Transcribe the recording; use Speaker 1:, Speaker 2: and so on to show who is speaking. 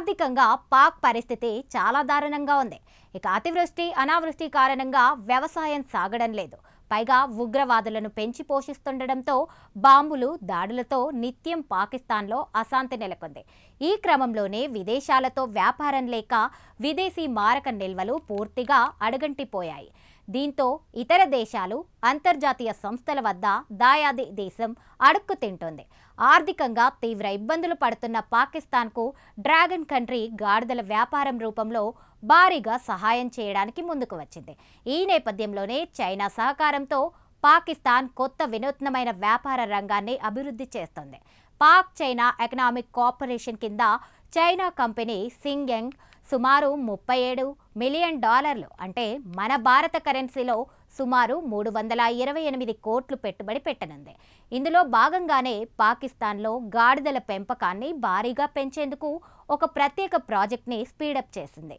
Speaker 1: ఆర్థికంగా పాక్ పరిస్థితి చాలా దారుణంగా ఉంది. ఇక అతివృష్టి అనావృష్టి కారణంగా వ్యవసాయం సాగడం లేదు. పైగా ఉగ్రవాదులను పెంచి పోషిస్తుండటంతో బాంబులు దాడులతో నిత్యం పాకిస్తాన్లో అశాంతి నెలకొంది. ఈ క్రమంలోనే విదేశాలతో వ్యాపారం లేక విదేశీ మారక నిల్వలు పూర్తిగా అడుగంటిపోయాయి. దీంతో ఇతర దేశాలు అంతర్జాతీయ సంస్థల వద్ద దాయాది దేశం అడుక్కు తింటోంది. ఆర్థికంగా తీవ్ర ఇబ్బందులు పడుతున్న పాకిస్తాన్కు డ్రాగన్ కంట్రీ గాడిదల వ్యాపారం రూపంలో భారీగా సహాయం చేయడానికి ముందుకు వచ్చింది. ఈ నేపథ్యంలోనే చైనా సహకారంతో పాకిస్తాన్ కొత్త వినూత్నమైన వ్యాపార రంగాన్ని అభివృద్ధి చేస్తోంది. పాక్ చైనా ఎకనామిక్ కోఆపరేషన్ కింద చైనా కంపెనీ సింగ్యంగ్ సుమారు $37 మిలియన్ అంటే మన భారత కరెన్సీలో సుమారు 328 కోట్లు పెట్టుబడి పెట్టనుంది. ఇందులో భాగంగానే పాకిస్తాన్లో గాడిదల పెంపకాన్ని భారీగా పెంచేందుకు ఒక ప్రత్యేక ప్రాజెక్ట్ని స్పీడప్ చేసింది.